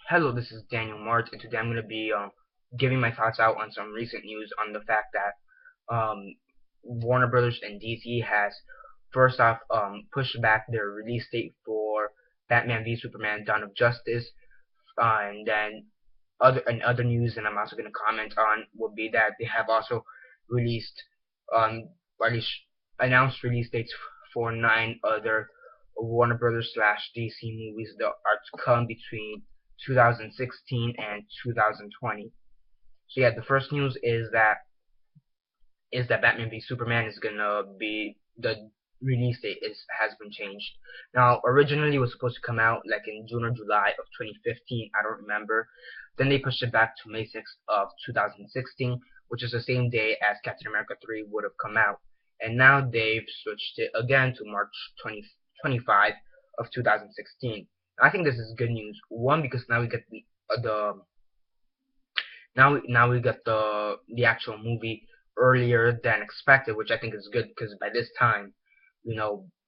Hello, this is Daniel Mart, and today I'm going to be giving my thoughts out on some recent news on the fact that Warner Brothers and DC has first off pushed back their release date for Batman v Superman: Dawn of Justice, and then other news, and I'm also going to comment on will be that they have also released or at least announced release dates for 9 other Warner Brothers slash DC movies that are to come between 2016 and 2020. So yeah, the first news is that Batman v Superman is gonna be the release date has been changed. Now originally it was supposed to come out like in June or July of 2015. I don't remember. Then they pushed it back to May 6th of 2016, which is the same day as Captain America 3 would have come out. And now they've switched it again to March 2025 of 2016. I think this is good news. One, because now we get the now we get the actual movie earlier than expected, which I think is good because by this time,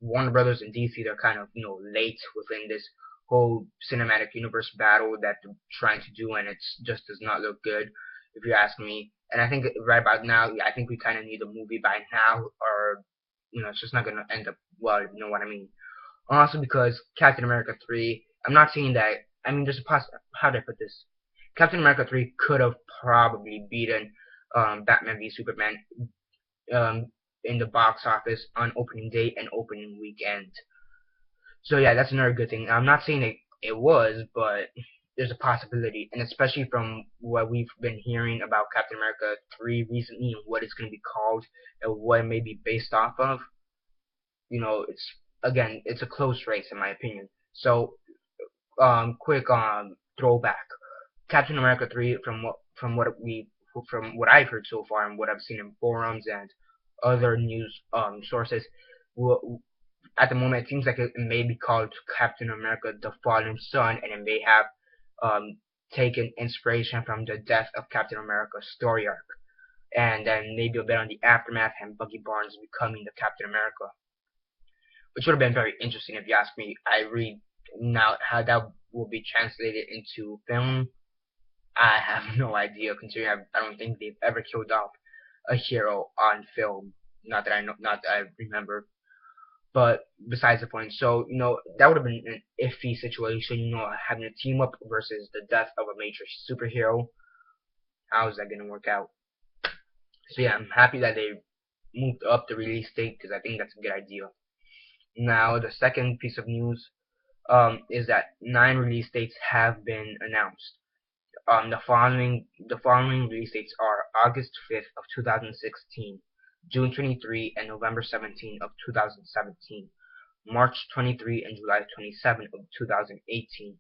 Warner Brothers and DC, they're kind of late within this whole cinematic universe battle that they're trying to do, and it just does not look good if you ask me. And I think right about now, I think we kind of need a movie by now, or it's just not gonna end up well. You know what I mean? Also because Captain America 3, I'm not saying that. I mean, there's a how do I put this? Captain America 3 could have probably beaten Batman v Superman in the box office on opening day and opening weekend. So yeah, that's another good thing. I'm not saying it was, but there's a possibility, and especially from what we've been hearing about Captain America 3 recently and what it's going to be called and what it may be based off of, it's a close race in my opinion. So quick throwback. Captain America 3, from what I've heard so far and what I've seen in forums and other news sources, at the moment it seems like it may be called Captain America: The Fallen Son, and it may have taken inspiration from the death of Captain America's story arc, and then maybe a bit on the aftermath and Bucky Barnes becoming the Captain America, which would have been very interesting if you ask me. I read now how that will be translated into film. I have no idea, considering I don't think they've ever killed off a hero on film. Not that I remember. But besides the point, so that would have been an iffy situation. Having a team up versus the death of a major superhero. How is that gonna work out? So yeah, I'm happy that they moved up the release date because I think that's a good idea. Now the second piece of news is that 9 release dates have been announced. The following release dates are August 5th of 2016, June 23 and November 17 of 2017, March 23 and July 27 of 2018,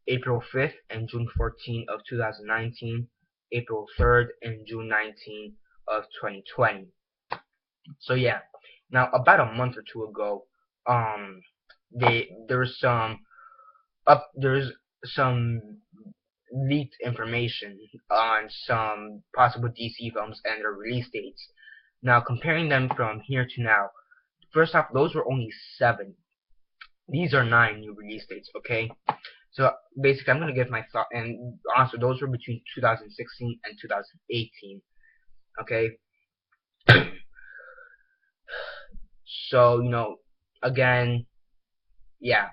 April 5th and June 14 of 2019, April 3rd and June 19 of 2020. So yeah, now about a month or two ago, there's some leaked information on some possible DC films and their release dates. Now, comparing them from here to now, first off, those were only 7. These are 9 new release dates, okay? So, basically, I'm going to give my thought, and also, those were between 2016 and 2018, okay? So, again, yeah,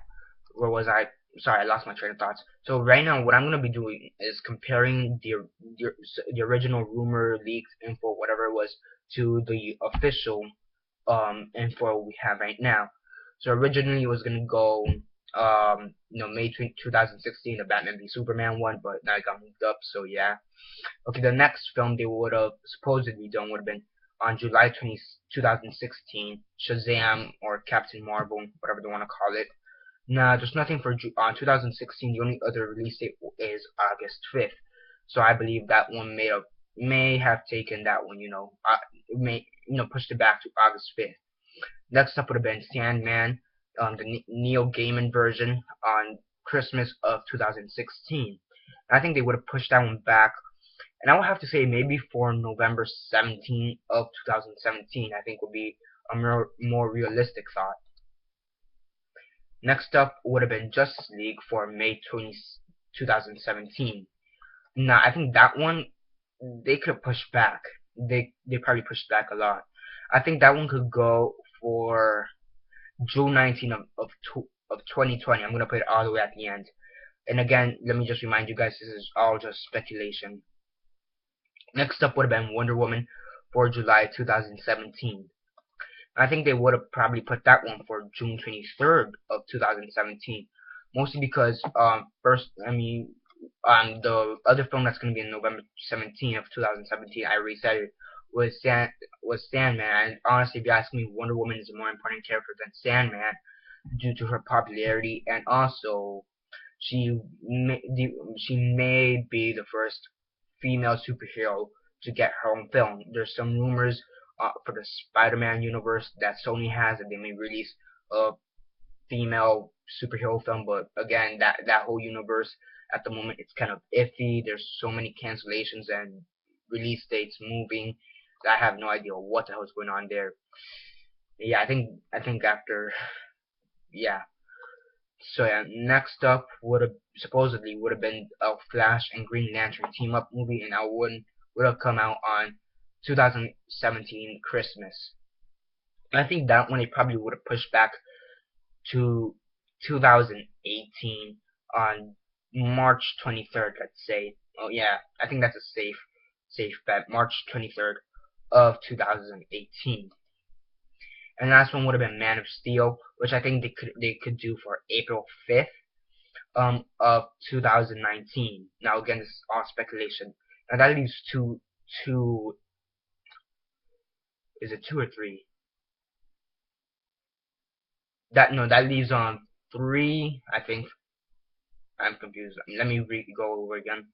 where was I? Sorry, I lost my train of thoughts. So right now, what I'm gonna be doing is comparing the original rumor, leaks, info, whatever it was, to the official info we have right now. So originally it was gonna go May 2016, the Batman v Superman one, but now it got moved up. So yeah. Okay, the next film they would have supposedly done would have been on July 20, 2016, Shazam or Captain Marvel, whatever they want to call it. Now, there's nothing for 2016. The only other release date is August 5th. So I believe that one may have taken that one, pushed it back to August 5th. Next up would have been Sandman, the Neil Gaiman version on Christmas of 2016. I think they would have pushed that one back, and I would have to say maybe for November 17th of 2017. I think would be a more realistic thought. Next up would have been Justice League for May 20, 2017. Now I think that one they could push back. They probably pushed back a lot. I think that one could go for June 19 of 2020. I'm gonna put it all the way at the end. And again, let me just remind you guys, this is all just speculation. Next up would have been Wonder Woman for July 2017. I think they would have probably put that one for June 23rd of 2017, mostly because first, I mean, the other film that's going to be in November 17th of 2017, I already said it, was Sandman. And honestly, if you ask me, Wonder Woman is a more important character than Sandman due to her popularity, and also she may be the first female superhero to get her own film. There's some rumors for the Spider-Man universe that Sony has that they may release a female superhero film, but again, that whole universe at the moment it's kind of iffy. There's so many cancellations and release dates moving that I have no idea what the hell is going on there. Yeah, I think after yeah. So yeah, next up supposedly would have been a Flash and Green Lantern team up movie, and that would have come out on 2017 Christmas. I think that one they probably would have pushed back to 2018 on March 23rd, let's say. Oh yeah, I think that's a safe bet. March 23rd of 2018. And the last one would have been Man of Steel, which I think they could do for April 5th of 2019. Now again, this is all speculation. Now that leaves two is it 2 or 3? That leaves on 3, I think. I'm confused. Let me go over again.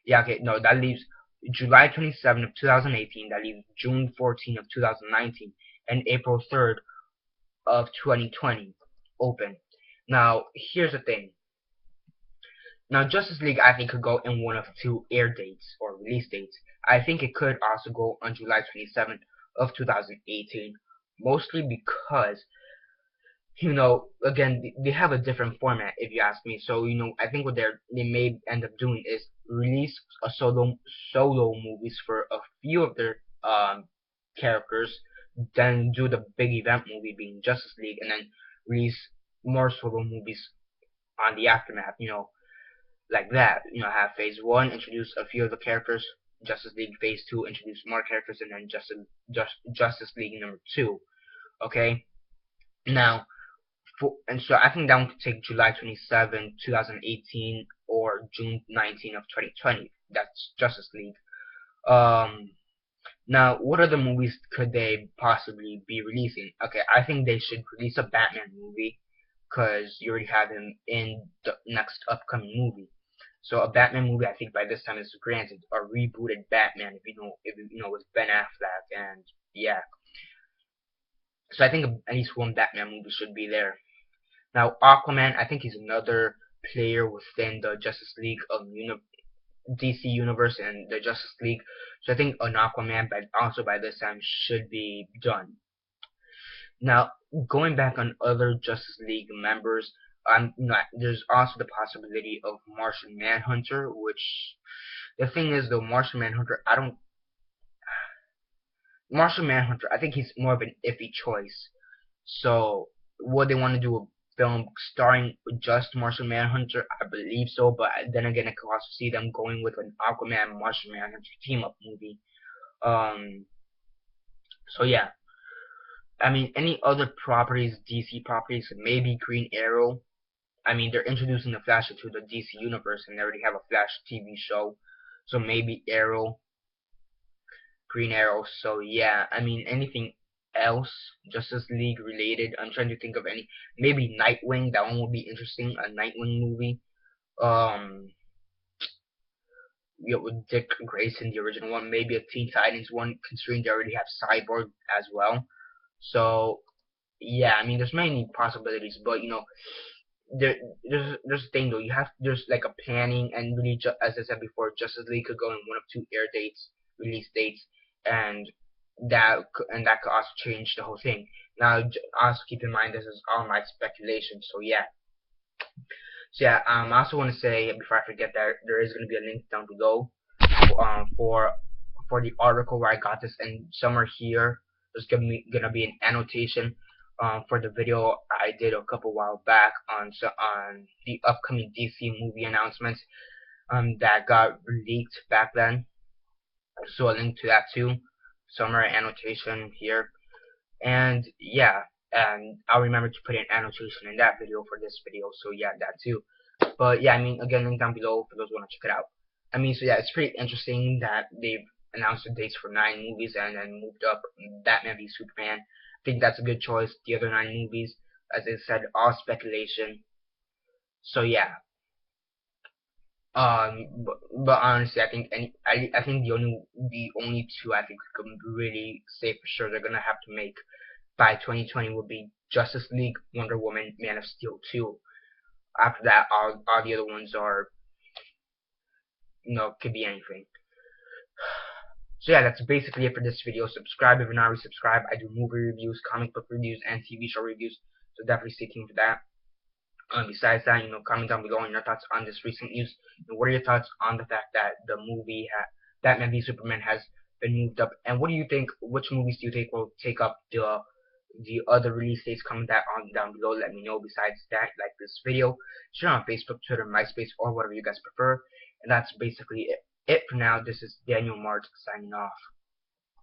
Yeah, okay, no, that leaves July 27th of 2018, that leaves June 14th of 2019, and April 3rd of 2020 open. Now, here's the thing. Now, Justice League, I think, could go in one of 2 air dates or release dates. I think it could also go on July 27th of 2018, mostly because again, they have a different format, if you ask me. So, I think what they may end up doing is release a solo movies for a few of their characters, then do the big event movie being Justice League, and then release more solo movies on the aftermath. Like that. Have Phase 1 introduce a few of the characters, Justice League Phase 2 introduce more characters, and then Justice League number 2. Okay. Now. And so I think that one could take July 27, 2018 or June 19 of 2020. That's Justice League. Now, what other movies could they possibly be releasing? Okay, I think they should release a Batman movie because you already have him in the next upcoming movie. So a Batman movie, I think by this time is granted a rebooted Batman, if you know with Ben Affleck, and yeah. So I think at least one Batman movie should be there. Now, Aquaman, I think he's another player within the Justice League of DC Universe and the Justice League. So I think an Aquaman, but also by this time, should be done. Now, going back on other Justice League members, there's also the possibility of Martian Manhunter, which the thing is, though, Martian Manhunter, I think he's more of an iffy choice. So, would they want to do a film starring just Martian Manhunter? I believe so, but then again, I could also see them going with an Aquaman Martian Manhunter team up movie. So yeah, I mean, any other properties, DC properties, maybe Green Arrow. I mean, they're introducing the Flash into the DC universe, and they already have a Flash TV show, so maybe Green Arrow. So yeah, I mean, anything else Justice League related? I'm trying to think of any. Maybe Nightwing. That one would be interesting. A Nightwing movie. With Dick Grayson, the original one. Maybe a Teen Titans one, considering they already have Cyborg as well. So yeah, I mean, there's many possibilities, but there's a thing though. There's like a planning, and really, as I said before, Justice League could go in one of 2 air dates, release dates, and that could also change the whole thing. Now, also keep in mind this is all my speculation. So yeah. So yeah, I also want to say before I forget that there is going to be a link down below for the article where I got this, and somewhere here there's gonna be an annotation for the video I did a couple while back on the upcoming DC movie announcements that got leaked back then. So a link to that too, somewhere annotation here, and yeah, and I'll remember to put an annotation in that video for this video. So yeah, that too. But yeah, I mean, again, link down below for those who want to check it out. I mean, so yeah, it's pretty interesting that they've announced the dates for 9 movies and then moved up Batman v Superman. I think that's a good choice. The other 9 movies, as I said, all speculation. So yeah, but honestly, I think I think the only two I think we can really say for sure they're gonna have to make by 2020 will be Justice League, Wonder Woman, Man of Steel 2. After that, all the other ones are, could be anything. So yeah, that's basically it for this video. Subscribe if you're not already subscribed. I do movie reviews, comic book reviews, and TV show reviews. So definitely stay tuned for that. Besides that, comment down below on your thoughts on this recent news. And what are your thoughts on the fact that the movie Batman v Superman has been moved up? And what do you think? Which movies do you think will take up the other release dates? Comment that on down below. Let me know. Besides that, like this video, share on Facebook, Twitter, MySpace, or whatever you guys prefer. And that's basically it for now. This is Daniel Mart signing off.